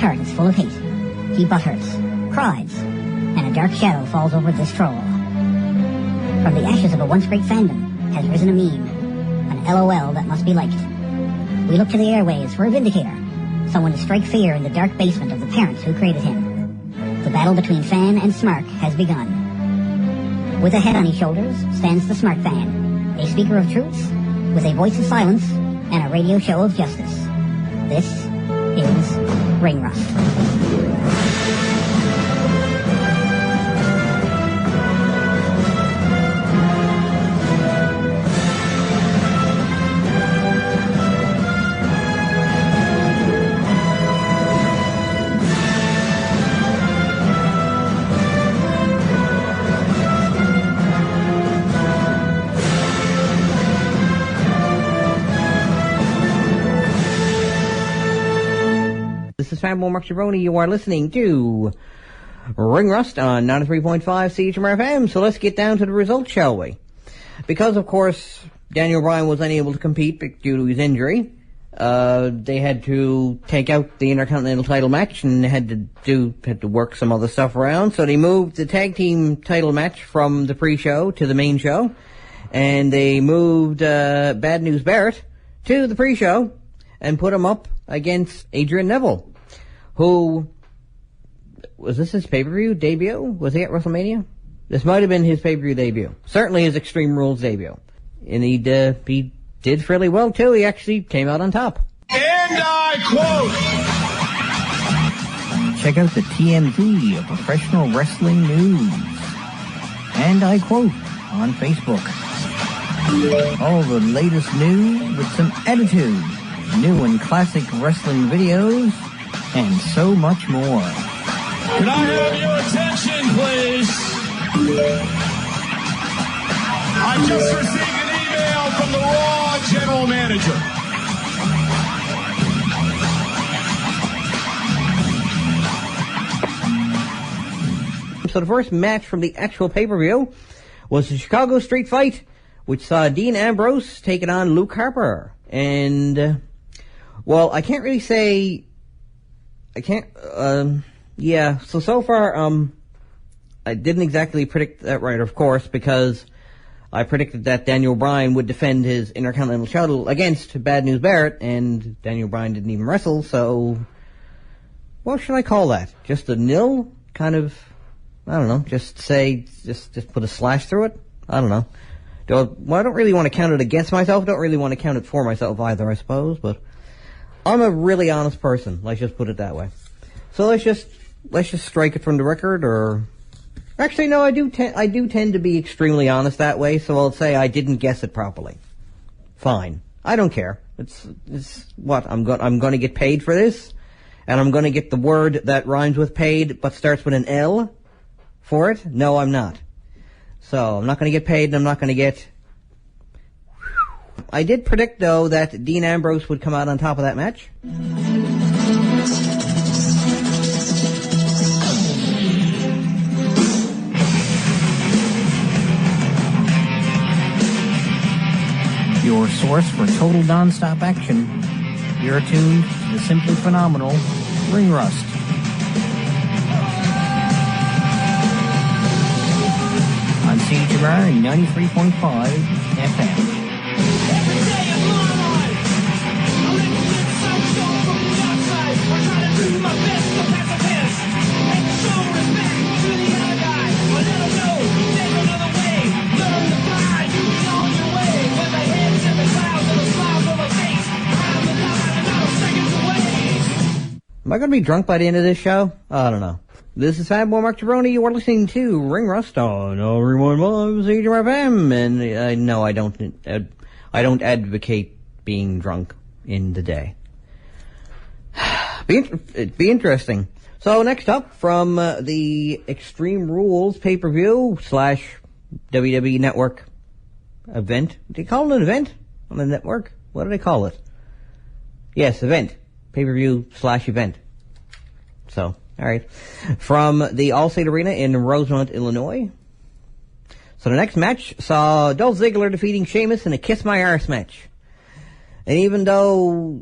heart is full of hate. He butthurts, cries, and a dark shadow falls over this troll. From the ashes of a once great fandom has risen a meme, an LOL that must be liked. We look to the airways for a vindicator, someone to strike fear in the dark basement of the parents who created him. The battle between fan and smart has begun. With a head on his shoulders stands the smart fan, a speaker of truths, with a voice of silence and a radio show of justice. This is Ring Rust. This is Fanboy Mark Cerrone. You are listening to Ring Rust on 93.5 CHMR-FM. So let's get down to the results, shall we? Because, of course, Daniel Bryan was unable to compete due to his injury, they had to take out the Intercontinental title match and had to work some other stuff around. So they moved the tag team title match from the pre-show to the main show, and they moved Bad News Barrett to the pre-show and put him up against Adrian Neville, who, was this his pay-per-view debut? Was he at WrestleMania? This might have been his pay-per-view debut. Certainly his Extreme Rules debut. And he did fairly well, too. He actually came out on top. And I quote, check out the TMZ of professional wrestling news. And I quote, on Facebook. All the latest news with some attitude. New and classic wrestling videos, and so much more. Can I have your attention, please? I just received an email from the Raw general manager. So the first match from the actual pay-per-view was the Chicago Street Fight, which saw Dean Ambrose taking on Luke Harper. And well, I can't really say, so far, I didn't exactly predict that right, of course, because I predicted that Daniel Bryan would defend his Intercontinental title against Bad News Barrett, and Daniel Bryan didn't even wrestle, so what should I call that? Just a nil? Kind of, I don't know, just put a slash through it? I don't know. Well, I don't really want to count it against myself, don't really want to count it for myself either, I suppose, but I'm a really honest person. Let's just put it that way. So let's just strike it from the record, or actually no, I do tend to be extremely honest that way. So I'll say I didn't guess it properly. Fine, I don't care. It's what I'm going to get paid for this, and I'm going to get the word that rhymes with paid but starts with an L for it. No, I'm not. So I'm not going to get paid, and I'm not going to get. I did predict, though, that Dean Ambrose would come out on top of that match. Your source for total non-stop action. You're tuned to the simply phenomenal Ring Rust. On CHMR 93.5 FM. Am I going to be drunk by the end of this show? I don't know. This is Fanboy Mark Cerrone. You are listening to Ring Rust on Everyone Loves CHMR-FM, and no, I don't advocate being drunk in the day. It'd be interesting. So next up, from the Extreme Rules pay-per-view / WWE Network event. Do you call it an event on the network? What do they call it? Yes, event. Pay-per-view / event. So, alright. From the Allstate Arena in Rosemont, Illinois. So the next match saw Dolph Ziggler defeating Sheamus in a Kiss My Arse match. And even though,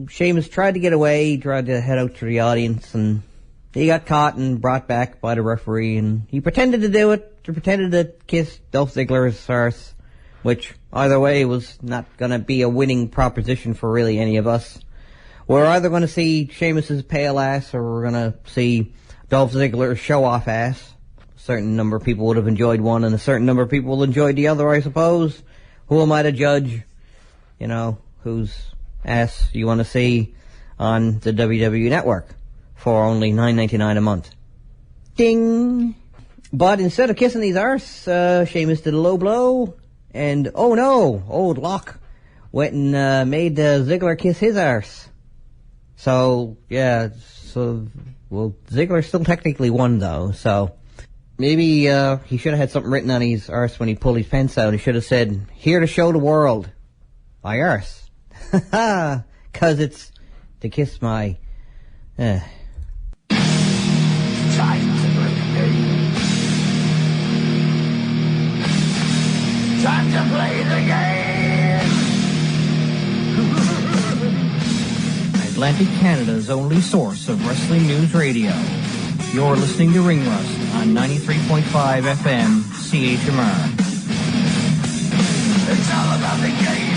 Sheamus tried to get away, he tried to head out to the audience, and he got caught and brought back by the referee, and he pretended to do it, he pretended to kiss Dolph Ziggler's arse, which, either way, was not going to be a winning proposition for really any of us. We're either going to see Sheamus's pale ass, or we're going to see Dolph Ziggler's show-off ass. A certain number of people would have enjoyed one, and a certain number of people enjoyed the other, I suppose. Who am I to judge, whose ass you want to see on the WWE Network for only $9.99 a month? Ding! But instead of kissing his arse, Sheamus did a low blow, and oh no, old Locke went and made Ziggler kiss his arse. So, Ziggler still technically won, though, so maybe he should have had something written on his arse when he pulled his pants out. He should have said, "Here to show the world my arse." Ha! 'Cause it's to kiss my... Time to play the game. Time to play the game. Atlantic Canada's only source of wrestling news radio. You're listening to Ring Rust on 93.5 FM CHMR. It's all about the game,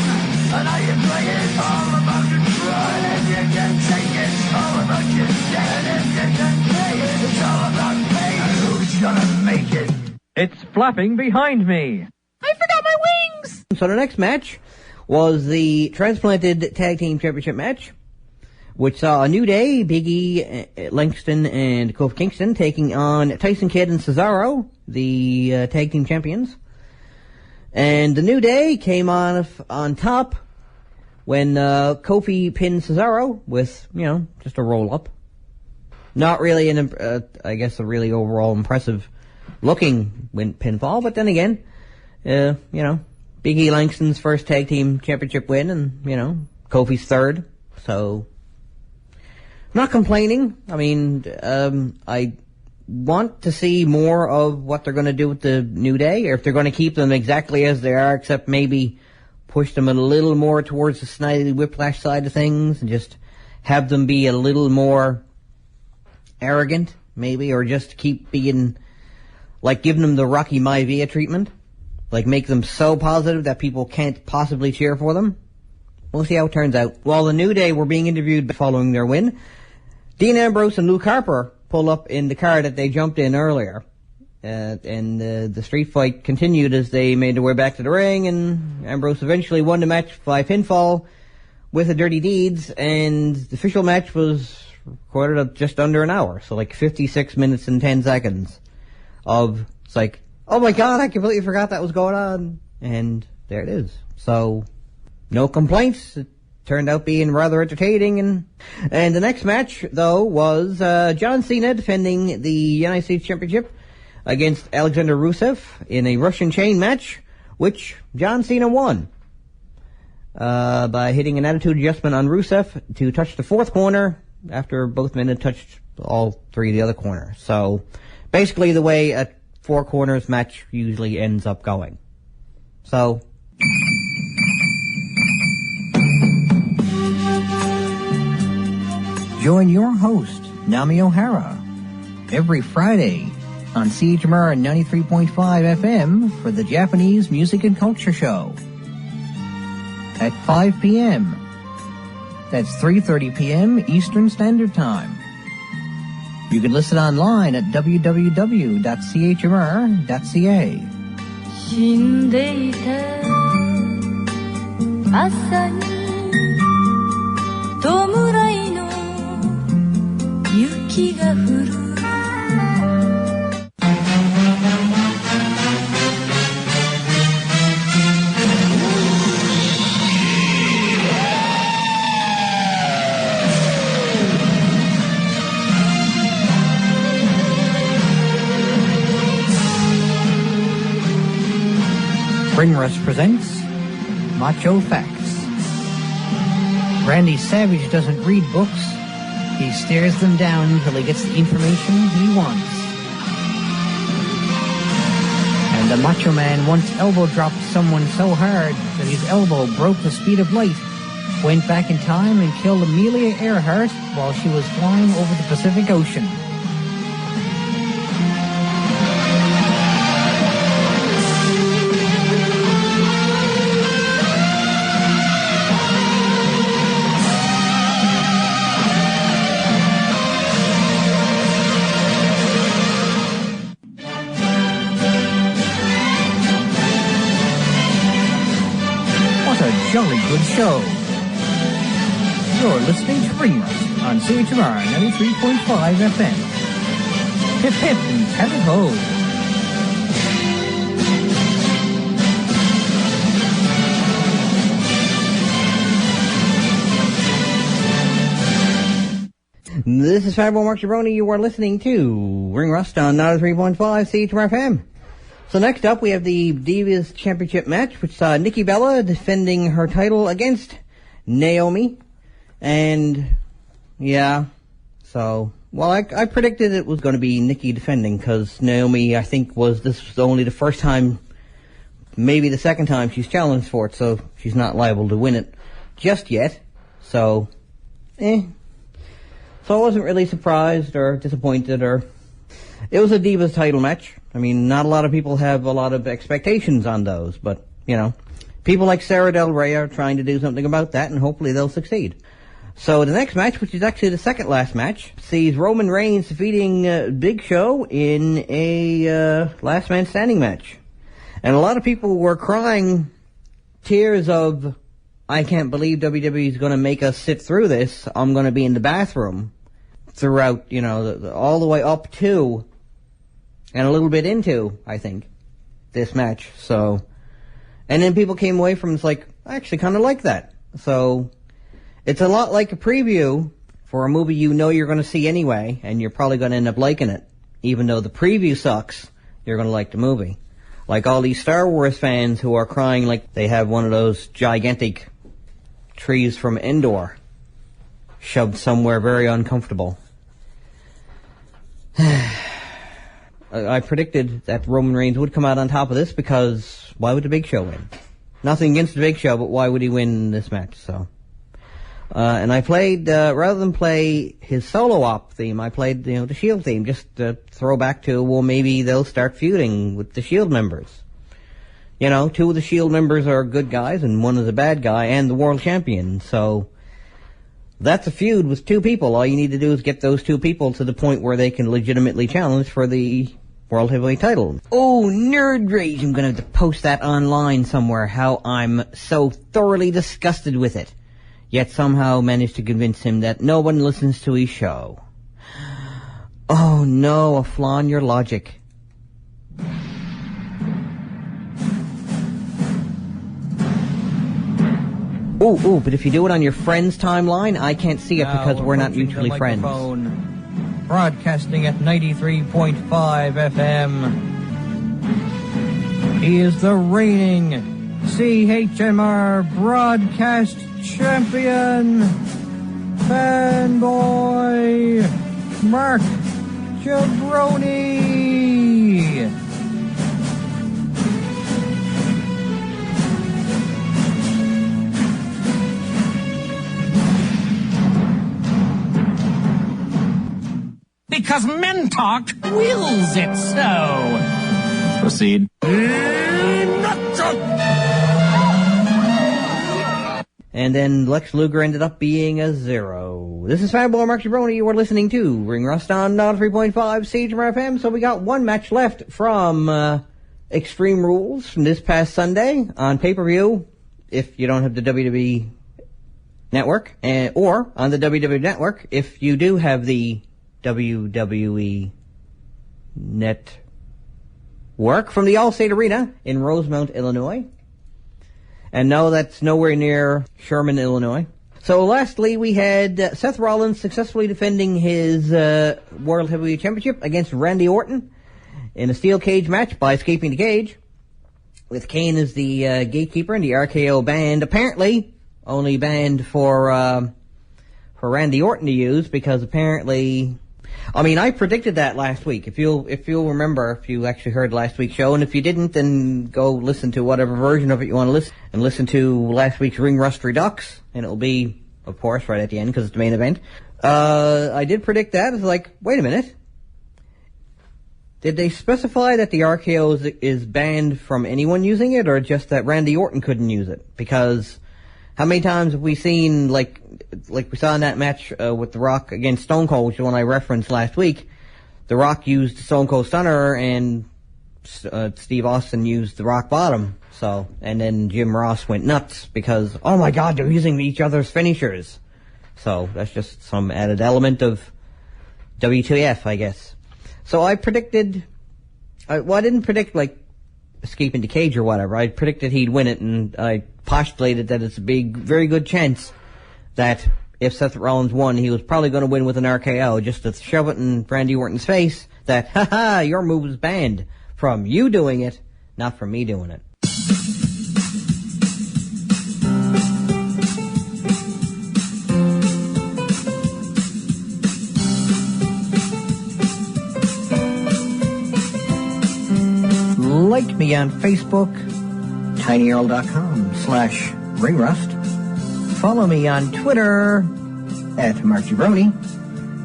and how you play it. It's all about control, and if you can take it, it's all about you dead if you can play it. It's all about pain, and who's gonna make it? It's flapping behind me. I forgot my wings! So the next match was the Transplanted Tag Team Championship match, which saw a New Day, Big E, Langston, and Kofi Kingston taking on Tyson Kidd and Cesaro, the tag team champions. And the New Day came on top when Kofi pinned Cesaro with, just a roll-up. Not really a really overall impressive looking pinfall, but then again, Big E Langston's first tag team championship win, and, Kofi's third, so... Not complaining. I mean, I want to see more of what they're going to do with the New Day, or if they're going to keep them exactly as they are, except maybe push them a little more towards the Snidely Whiplash side of things, and just have them be a little more arrogant, maybe, or just keep being, giving them the Rocky Maivia treatment. Make them so positive that people can't possibly cheer for them. We'll see how it turns out. While the New Day were being interviewed following their win, Dean Ambrose and Luke Harper pull up in the car that they jumped in earlier. And the street fight continued as they made their way back to the ring, and Ambrose eventually won the match by pinfall with the Dirty Deeds, and the official match was recorded at just under an hour, so 56 minutes and 10 seconds of, oh my god, I completely forgot that was going on, and there it is. So, no complaints. It turned out being rather entertaining, and the next match, though, was John Cena defending the United States Championship against Alexander Rusev in a Russian chain match, which John Cena won by hitting an attitude adjustment on Rusev to touch the fourth corner after both men had touched all three of the other corners. So, basically the way a four corners match usually ends up going. So... Join your host, Nami O'Hara, every Friday on CHMR 93.5 FM for the Japanese Music and Culture Show at 5 p.m. That's 3:30 p.m. Eastern Standard Time. You can listen online at www.chmr.ca. 死んでいた朝に弔いの雪が降る Ring Rust presents Macho Facts. Randy Savage doesn't read books. He stares them down until he gets the information he wants. And the Macho Man once elbow dropped someone so hard that his elbow broke the speed of light went back in time and killed Amelia Earhart while she was flying over the Pacific Ocean. Jolly good show. You're listening to Ring Rust on CHMR 93.5 FM. Hip hip and tally ho. This is Fireball Mark Jabroni. You are listening to Ring Rust on 93.5 CHMR-FM. So next up, we have the Divas Championship match, which saw Nikki Bella defending her title against Naomi. And, yeah, so, well, I predicted it was going to be Nikki defending, because Naomi, I think, this was only the first time, maybe the second time she's challenged for it, so she's not liable to win it just yet. So, So I wasn't really surprised or disappointed or... It was a Divas title match. I mean, not a lot of people have a lot of expectations on those, but, you know, people like Sarah Del Rey are trying to do something about that, and hopefully they'll succeed. So the next match, which is actually the second last match, sees Roman Reigns defeating Big Show in a last man standing match. And a lot of people were crying tears of, I can't believe WWE's going to make us sit through this. I'm going to be in the bathroom throughout, you know, all the way up to and a little bit into, I think, this match. So, and then people came away from it's like, I actually kind of like that. So, it's a lot like a preview for a movie you know you're going to see anyway, and you're probably going to end up liking it. Even though the preview sucks, you're going to like the movie. Like all these Star Wars fans who are crying like they have one of those gigantic trees from Endor shoved somewhere very uncomfortable. I predicted that Roman Reigns would come out on top of this because why would the Big Show win? Nothing against the Big Show, but why would he win this match? So, and I played, rather than play his solo op theme, I played, you know, the Shield theme, just to throw back to, well, maybe they'll start feuding with the Shield members. You know, two of the Shield members are good guys and one is a bad guy and the world champion, so that's a feud with two people. All you need to do is get those two people to the point where they can legitimately challenge for the World Heavyweight title. Oh, Nerd Rage. I'm going to have to post that online somewhere, how I'm so thoroughly disgusted with it, yet somehow managed to convince him that no one listens to his show. Oh no, a flaw in your logic. Ooh, but if you do it on your friend's timeline, I can't see it because we're not mutually friends. Broadcasting at 93.5 FM. He is the reigning CHMR broadcast champion, fanboy Mark Jabroni. Because men talk wills it so. Proceed. And then Lex Luger ended up being a 0. This is Fireball Mark Jabroni. You are listening to Ring Rust on 3.5 CHMR-FM. So we got one match left from Extreme Rules from this past Sunday on pay-per-view, if you don't have the WWE Network, or on the WWE Network if you do have the WWE Network, from the Allstate Arena in Rosemount, Illinois. And no, that's nowhere near Sherman, Illinois. So lastly, we had Seth Rollins successfully defending his World Heavyweight Championship against Randy Orton in a steel cage match by escaping the cage, with Kane as the gatekeeper and the RKO banned, apparently only banned for Randy Orton to use, because apparently I mean, I predicted that last week. If you'll remember, if you actually heard last week's show, and if you didn't, then go listen to whatever version of it you want to listen, and listen to last week's Ring Rust Redux, and it'll be, of course, right at the end because it's the main event. I did predict that. It's like, wait a minute. Did they specify that the RKO is banned from anyone using it, or just that Randy Orton couldn't use it? Because how many times have we seen, like we saw in that match with The Rock against Stone Cold, which is the one I referenced last week, The Rock used Stone Cold Stunner, and Steve Austin used the Rock Bottom. So, and then Jim Ross went nuts because, oh my God, they're using each other's finishers. So that's just some added element of WTF, I guess. So I predicted, I didn't predict like escaping the cage or whatever. I predicted he'd win it, and I postulated that it's a very good chance that if Seth Rollins won, he was probably going to win with an RKO, just to shove it in Randy Orton's face that, haha, your move is banned from you doing it, not from me doing it. Like me on Facebook, tinyurl.com/ringrust. Follow me on Twitter @MarkJabroni.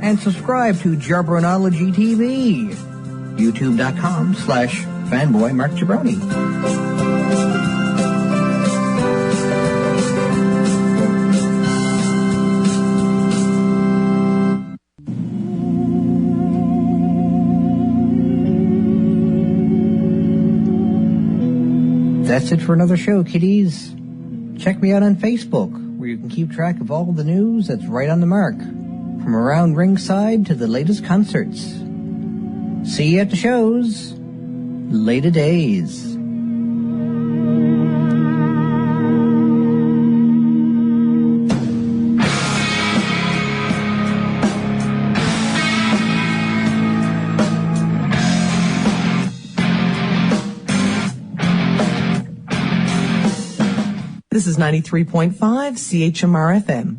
And subscribe to Jarbronology TV, youtube.com/fanboymarkjabroni. That's it for another show, kiddies. Check me out on Facebook, where you can keep track of all the news that's right on the mark, from around ringside to the latest concerts. See you at the shows. Later days. This is 93.5 CHMR-FM.